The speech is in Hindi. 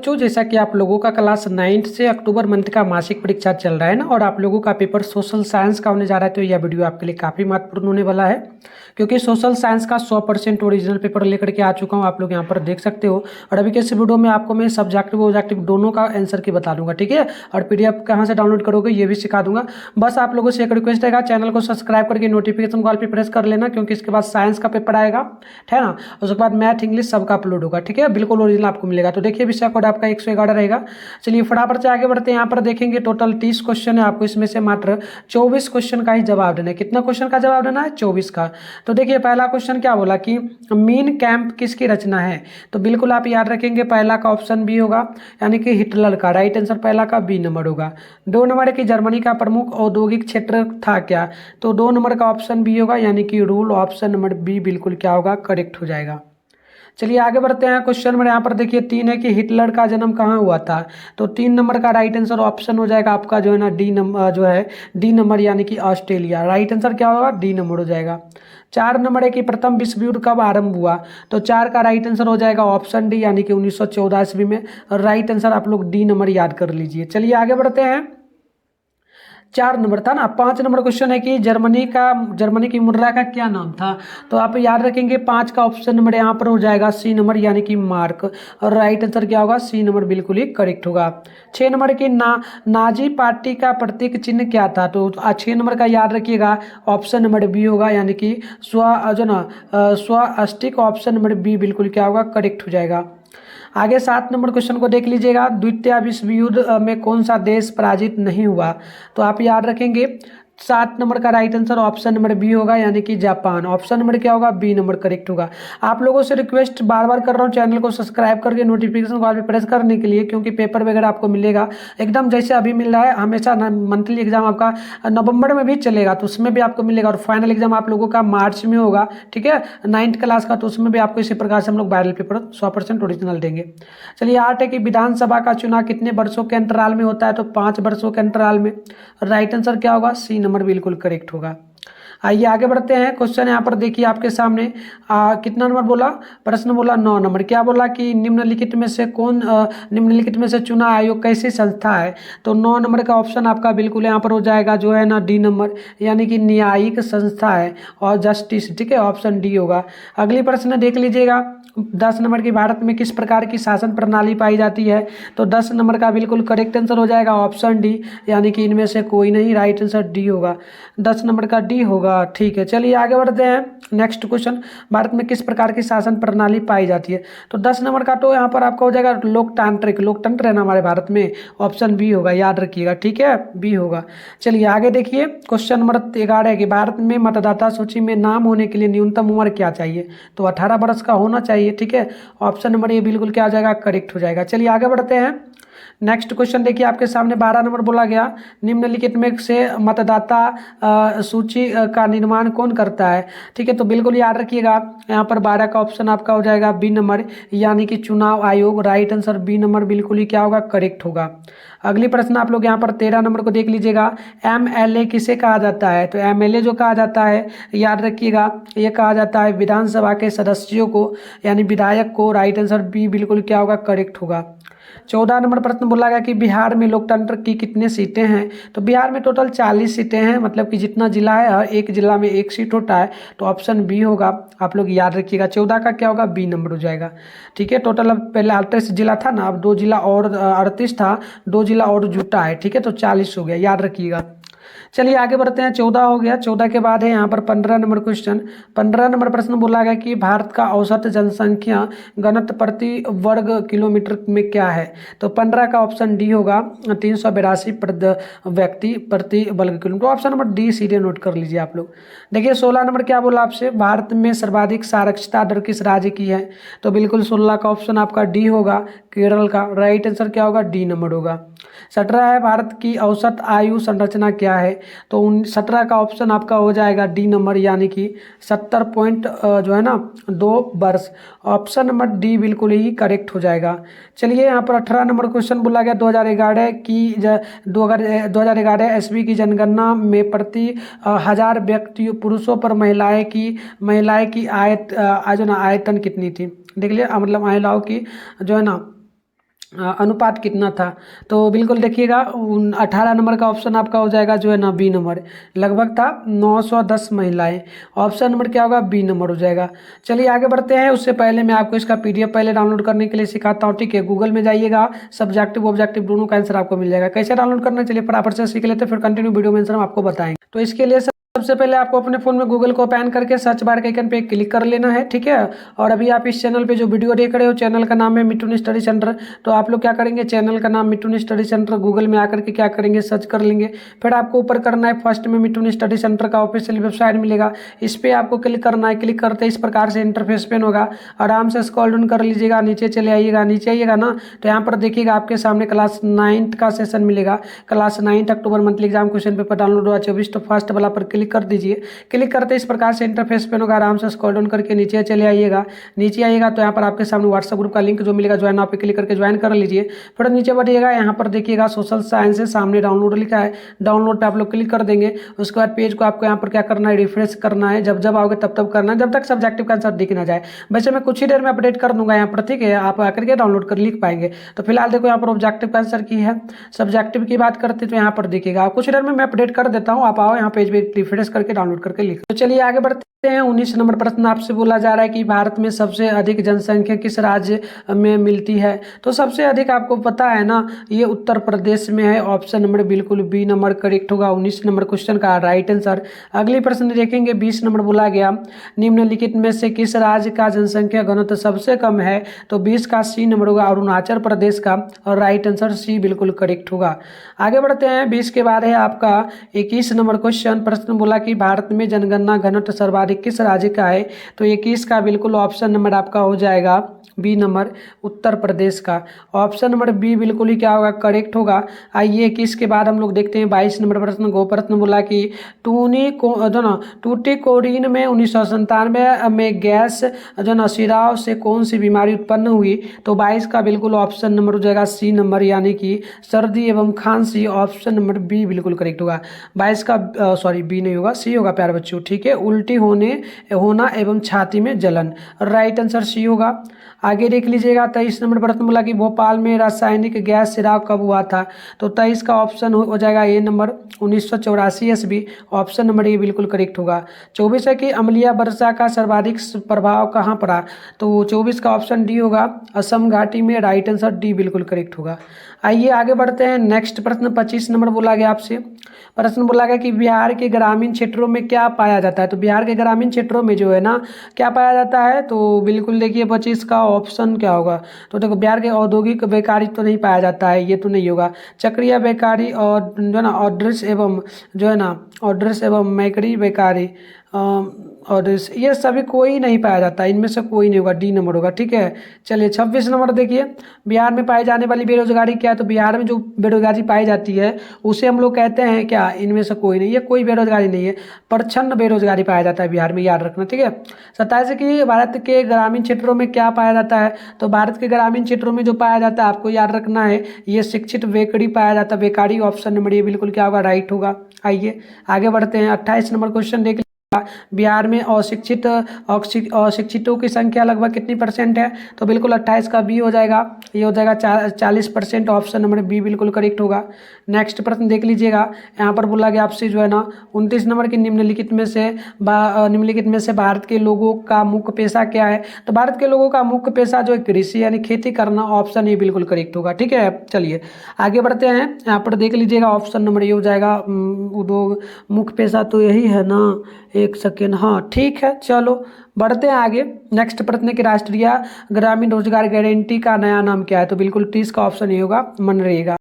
बच्चों, जैसा कि आप लोगों का क्लास 9th से अक्टूबर मंथ का मासिक परीक्षा चल रहा है ना, और आप लोगों का पेपर सोशल साइंस का होने जा रहा है, तो यह वीडियो आपके लिए काफ़ी महत्वपूर्ण होने वाला है, क्योंकि सोशल साइंस का 100% ओरिजिनल पेपर लेकर के आ चुका हूं। आप लोग यहां पर देख सकते हो। और अभी के इस वीडियो में आपको मैं सब्जेक्टिव ऑब्जेक्टिव दोनों का आंसर की बता दूंगा, ठीक है। और पीडीएफ कहाँ से डाउनलोड करोगे ये भी सिखा दूंगा। बस आप लोगों से एक रिक्वेस्ट रहेगा, चैनल को सब्सक्राइब करके नोटिफिकेशन कॉल पर प्रेस कर लेना, क्योंकि इसके बाद साइंस का पेपर आएगा, है ना। उसके बाद मैथ इंग्लिश सबका अपलोड होगा, ठीक है। बिल्कुल ओरिजिनल आपको मिलेगा। तो देखिए विषय कोड आपका 111 रहेगा। चलिए फटाफट से आगे बढ़ते हैं। यहाँ पर देखेंगे टोटल 30 क्वेश्चन है, आपको इसमें से मात्र 24 क्वेश्चन का ही जवाब देना है। कितना क्वेश्चन का जवाब देना है? 24 का। तो देखिए पहला क्वेश्चन क्या बोला कि मीन कैंप किसकी रचना है। तो बिल्कुल आप याद रखेंगे पहला का ऑप्शन बी होगा, यानी कि हिटलर का। राइट आंसर पहला का बी नंबर होगा। 2 नंबर है कि जर्मनी का प्रमुख औद्योगिक क्षेत्र था क्या। तो 2 नंबर का ऑप्शन बी होगा, यानी कि रूल। ऑप्शन नंबर बी बिल्कुल क्या होगा, करेक्ट हो जाएगा। चलिए आगे बढ़ते हैं। क्वेश्चन नंबर यहाँ पर देखिए 3 है कि हिटलर का जन्म कहाँ हुआ था। तो 3 नंबर का राइट आंसर ऑप्शन हो जाएगा आपका जो है ना डी नंबर, जो है डी नंबर, यानी कि ऑस्ट्रेलिया। राइट आंसर क्या होगा, डी नंबर हो जाएगा। 4 नंबर है कि प्रथम विश्व युद्ध कब आरंभ हुआ। तो 4 का राइट आंसर हो जाएगा ऑप्शन डी, यानी कि 1914 ईस्वी में। राइट आंसर आप लोग डी नंबर याद कर लीजिए। चलिए आगे बढ़ते हैं। 4 नंबर था ना। 5 नंबर क्वेश्चन है कि जर्मनी की मुद्रा का क्या नाम था। तो आप याद रखेंगे 5 का ऑप्शन नंबर यहाँ पर हो जाएगा सी नंबर, यानी कि मार्क। और राइट आंसर क्या होगा, सी नंबर बिल्कुल ही करेक्ट होगा। 6 नंबर की नाजी पार्टी का प्रतीक चिन्ह क्या था। तो 6 नंबर का याद रखिएगा ऑप्शन नंबर बी होगा, यानी कि स्वस्तिक। ऑप्शन नंबर बी बिल्कुल क्या होगा, करेक्ट हो जाएगा। आगे 7 नंबर क्वेश्चन को देख लीजिएगा। द्वितीय विश्व युद्ध में कौन सा देश पराजित नहीं हुआ। तो आप याद रखेंगे 7 नंबर का right answer option number B होगा, यानी कि जापान। ऑप्शन नंबर क्या होगा, बी नंबर करेक्ट होगा। आप लोगों से रिक्वेस्ट बार बार कर रहा हूँ, चैनल को सब्सक्राइब करके नोटिफिकेशन कॉल पे प्रेस करने के लिए, क्योंकि पेपर वगैरह आपको मिलेगा एकदम जैसे अभी मिल रहा है। हमेशा मंथली एग्जाम आपका नवंबर में भी चलेगा, तो उसमें भी आपको मिलेगा। और फाइनल एग्जाम आप लोगों का मार्च में होगा, ठीक है, 9th क्लास का। तो उसमें भी आपको इसी प्रकार से हम लोग वायरल पेपर 100% ओरिजिनल देंगे। चलिए 8 है कि विधानसभा का चुनाव कितने वर्षों के अंतराल में होता है। तो 5 वर्षों के अंतराल में। राइट आंसर क्या होगा, सी नंबर बिल्कुल करेक्ट होगा। आइए आगे बढ़ते हैं। क्वेश्चन यहाँ पर देखिए आपके सामने कितना नंबर बोला, प्रश्न बोला 9 नंबर। क्या बोला कि निम्नलिखित में से चुनाव आयोग कैसी संस्था है। तो 9 नंबर का ऑप्शन आपका बिल्कुल यहाँ पर हो जाएगा जो है ना डी नंबर, यानी कि न्यायिक संस्था है और जस्टिस, ठीक है। ऑप्शन डी होगा। अगली प्रश्न देख लीजिएगा 10 नंबर की, भारत में किस प्रकार की शासन प्रणाली पाई जाती है। तो 10 नंबर का बिल्कुल करेक्ट आंसर हो जाएगा ऑप्शन डी, यानी कि इनमें से कोई नहीं। राइट आंसर डी होगा। 10 नंबर का डी होगा, ठीक है। चलिए आगे बढ़ते हैं। नेक्स्ट क्वेश्चन, भारत में किस प्रकार की शासन प्रणाली पाई जाती है। तो 10 नंबर का तो यहाँ पर आपका हो जाएगा लोकतांत्रिक। लोकतंत्र है ना हमारे भारत में, ऑप्शन बी होगा, याद रखिएगा, ठीक है, बी होगा। चलिए आगे देखिए क्वेश्चन नंबर 11 है कि भारत में मतदाता सूची में नाम होने के लिए न्यूनतम उम्र क्या चाहिए। तो 18 वर्ष का होना चाहिए, ठीक है। ऑप्शन नंबर ये बिल्कुल क्या हो जाएगा, करेक्ट हो जाएगा। चलिए आगे बढ़ते हैं। नेक्स्ट क्वेश्चन देखिए आपके सामने 12 नंबर बोला गया, निम्नलिखित में से मतदाता सूची का निर्माण कौन करता है। ठीक है, तो बिल्कुल याद रखिएगा यहाँ पर 12 का ऑप्शन आपका हो जाएगा बी नंबर, यानी कि चुनाव आयोग। राइट आंसर बी नंबर बिल्कुल ही क्या होगा, करेक्ट होगा। अगली प्रश्न आप लोग यहाँ पर 13 नंबर को देख लीजिएगा, एमएलए किसे कहा जाता है। तो एमएलए जो कहा जाता है, याद रखिएगा, ये कहा जाता है विधानसभा के सदस्यों को, यानी विधायक को। राइट आंसर बी बिल्कुल क्या होगा, करेक्ट होगा। 14 नंबर प्रश्न बोला गया कि बिहार में लोकतंत्र की कितने सीटें हैं। तो बिहार में टोटल 40 सीटें हैं, मतलब कि जितना जिला है हर एक जिला में एक सीट होता है। तो ऑप्शन बी होगा, आप लोग याद रखिएगा। 14 का क्या होगा, बी नंबर हो जाएगा। ठीक है, टोटल अब पहले 38 जिला था ना, अब 2 जिला और 38 था, 2 जिला और जुटा है। ठीक है, तो 40 हो गया, याद रखिएगा। चलिए आगे बढ़ते हैं। 14 हो गया। 14 के बाद है यहाँ पर 15 नंबर क्वेश्चन। 15 नंबर प्रश्न बोला गया कि भारत का औसत जनसंख्या घनत्व प्रति वर्ग किलोमीटर में क्या है। तो 15 का ऑप्शन डी होगा, 382 व्यक्ति प्रति वर्ग किलोमीटर। ऑप्शन नंबर डी सीधे नोट कर लीजिए आप लोग। देखिए 16 नंबर क्या बोला आपसे, भारत में सर्वाधिक साक्षरता दर किस राज्य की है। तो बिल्कुल 16 का ऑप्शन आपका डी होगा, केरल का। राइट आंसर क्या होगा, डी नंबर होगा। 17 है, भारत की औसत आयु संरचना क्या है। तो 17 का ऑप्शन आपका हो जाएगा डी नंबर, यानी कि 70 पॉइंट जो है ना 2 वर्ष। ऑप्शन नंबर डी बिल्कुल ही करेक्ट हो जाएगा। चलिए यहाँ पर 18 नंबर क्वेश्चन बोला गया 2011 ईस्वी की जनगणना में प्रति 1000 व्यक्ति पुरुषों पर महिलाएं की आयतन कितनी थी। देख लिया, मतलब महिलाओं की जो है ना अनुपात कितना था। तो बिल्कुल देखिएगा 18 नंबर का ऑप्शन आपका हो जाएगा जो है ना बी नंबर, लगभग था 910 महिलाएं। ऑप्शन नंबर क्या होगा, बी नंबर हो जाएगा। चलिए आगे बढ़ते हैं, उससे पहले मैं आपको इसका पीडीएफ पहले डाउनलोड करने के लिए सिखाता हूँ, ठीक है। गूगल में जाइएगा, सब्जेक्टिव ऑब्जेक्टिव दोनों का आंसर आपको मिल जाएगा। कैसे डाउनलोड करना, चलिए फटाफट से सीख लेते हैं, फिर कंटिन्यू वीडियो में आंसर हम आपको बताएंगे। तो इसके लिए सबसे पहले आपको अपने फ़ोन में गूगल को ओपन करके सर्च बार के आइकन पे क्लिक कर लेना है, ठीक है। और अभी आप इस चैनल पे जो वीडियो देख रहे हो, चैनल का नाम है मिठुन स्टडी सेंटर। तो आप लोग क्या करेंगे, चैनल का नाम मिठुन स्टडी सेंटर गूगल में आकर के क्या करेंगे, सर्च कर लेंगे। फिर आपको ऊपर करना है, फर्स्ट में मिठुन स्टडी सेंटर का ऑफिशियल वेबसाइट मिलेगा, इस पर आपको क्लिक करना है। क्लिक करते इस प्रकार से इंटरफेस पेन होगा, आराम से स्क्रॉल डाउन कर लीजिएगा, नीचे चले आइएगा। नीचे आइएगा ना तो यहाँ पर देखिएगा आपके सामने क्लास 9th का सेशन मिलेगा। Class 9 October monthly exam question paper download हुआ 24, तो फर्स्ट वाला पर क्लिक कर दीजिए। क्लिक करते इस प्रकार से इंटरफेस पे होगा, आराम से स्क्रॉल डाउन करके नीचे चले आइएगा। नीचे आइएगा तो यहाँ पर आपके सामने व्हाट्सएप ग्रुप का लिंक जो मिलेगा, ज्वाइन आप पे क्लिक करके ज्वाइन कर लीजिए। फिर नीचे बढ़िएगा, यहाँ पर देखिएगा सोशल साइंस है, सामने डाउनलोड लिखा है, डाउनलोड पे आप लोग क्लिक कर देंगे। उसके बाद पेज को आपको यहाँ पर क्या करना है, रिफ्रेश करना है। जब जब आओगे तब तब करना है, जब तक सब्जेक्टिव का आंसर दिख ना जाए। वैसे मैं कुछ ही देर में अपडेट कर दूंगा यहाँ पर, ठीक है, आप आकर के डाउनलोड कर लिख पाएंगे। तो फिलहाल देखो यहाँ पर ऑब्जेक्टिव का आंसर की है, सब्जेक्टिव की बात करते तो यहाँ पर देखिएगा कुछ देर में मैं अपडेट कर देता हूँ। आप आओ यहाँ पेज पे रिफ्रेश करके डाउनलोड करके लिखो। तो चलिए आगे बढ़ते हैं। 19 नंबर प्रश्न आपसे बोला जा रहा है कि भारत में सबसे अधिक जनसंख्या किस राज्य में मिलती है। तो सबसे अधिक आपको पता है ना, ये उत्तर प्रदेश में है। ऑप्शन नंबर बिल्कुल बी नंबर करेक्ट होगा, 19 नंबर क्वेश्चन का राइट आंसर। अगली प्रश्न देखेंगे, 20 नंबर बोला गया, निम्नलिखित में से किस राज्य का जनसंख्या घनत्व सबसे कम है। तो 20 का सी नंबर होगा, अरुणाचल प्रदेश का, और राइट आंसर सी बिल्कुल करेक्ट होगा। आगे बढ़ते हैं, 20 के बाद है आपका 21 नंबर क्वेश्चन। प्रश्न बोला कि भारत में जनगणना घनत्व सर्वाधिक किस राज्य का है। तो 21 का बिल्कुल ऑप्शन नंबर आपका हो जाएगा बी नंबर, उत्तर प्रदेश का। ऑप्शन नंबर बी बिल्कुल ही क्या होगा, करेक्ट होगा। आइए 21 के बाद हम लोग देखते हैं 22 नंबर प्रश्न। गो प्रश्न बोला कि टूटीकोरिन में 1997 में गैस जो ना सिराव से कौन सी बीमारी उत्पन्न हुई। तो 22 का बिल्कुल ऑप्शन नंबर हो जाएगा सी नंबर, यानी कि सर्दी एवं खांसी। ऑप्शन नंबर बी बिल्कुल करेक्ट होगा। 22 का सॉरी बी नहीं होगा, सी होगा प्यारे बच्चों, ठीक है। उल्टी होना एवं छाती में जलन, राइट आंसर सी होगा। आगे देख लीजिएगा, 23 नंबर प्रश्न बोला कि भोपाल में रासायनिक गैस सिराव कब हुआ था। तो 23 का ऑप्शन हो जाएगा ए नंबर, 1984 ईस्वी। ऑप्शन नंबर ए बिल्कुल करेक्ट होगा। 24 है कि अम्लीय वर्षा का सर्वाधिक प्रभाव कहाँ पड़ा। तो 24 का ऑप्शन डी होगा, असम घाटी में, राइट आंसर डी बिल्कुल करेक्ट होगा। आइए आगे बढ़ते हैं, नेक्स्ट प्रश्न 25 नंबर बोला गया आपसे। प्रश्न बोला गया कि बिहार के ग्रामीण क्षेत्रों में क्या पाया जाता है। तो बिहार के ग्रामीण क्षेत्रों में जो है ना क्या पाया जाता है। तो बिल्कुल देखिए 25 का ऑप्शन क्या होगा। तो देखो बिहार के औद्योगिक बेकारी तो नहीं पाया जाता है, ये तो नहीं होगा। चक्रीय बेकारी और जो है ना ऑड्रेस एवं मैकरी बेकारी और ये सभी कोई नहीं पाया जाता, इनमें से कोई नहीं होगा, डी नंबर होगा, ठीक है। चलिए 26 नंबर देखिए, बिहार में पाई जाने वाली बेरोजगारी क्या है। तो बिहार में जो बेरोजगारी पाई जाती है उसे हम लोग कहते हैं क्या, इनमें से कोई नहीं, ये कोई बेरोजगारी नहीं है, प्रच्छन्न बेरोजगारी पाया जाता है बिहार में, याद रखना, ठीक है। 27 कि भारत के ग्रामीण क्षेत्रों में क्या पाया जाता है। तो भारत के ग्रामीण क्षेत्रों में जो पाया जाता है आपको याद रखना है, ये शिक्षित बेकारी पाया जाता है, बेकारी। ऑप्शन नंबर ये बिल्कुल क्या होगा, राइट होगा। आइए आगे बढ़ते हैं, 28 नंबर क्वेश्चन देख। बिहार में अशिक्षितों की संख्या लगभग कितनी परसेंट है। तो बिल्कुल 28 का बी हो जाएगा, ये हो जाएगा 40%। ऑप्शन नंबर बी बिल्कुल करेक्ट होगा। नेक्स्ट प्रश्न देख लीजिएगा, यहाँ पर बोला गया आपसे जो है ना 29 नंबर की निम्नलिखित में से भारत के लोगों का मुख्य पेशा क्या है। तो भारत के लोगों का मुख्य पेशा जो है कृषि यानी खेती करना। ऑप्शन ए बिल्कुल करेक्ट होगा, ठीक है। चलिए आगे बढ़ते हैं, यहाँ पर देख लीजिएगा ऑप्शन नंबर ये हो जाएगा उद्योग, मुख्य पेशा तो यही है ना, एक सेकेंड, हाँ ठीक है। चलो बढ़ते हैं आगे, नेक्स्ट प्रश्न की राष्ट्रीय ग्रामीण रोजगार गारंटी का नया नाम क्या है। तो बिल्कुल 30 का ऑप्शन ये होगा, मनरेगा।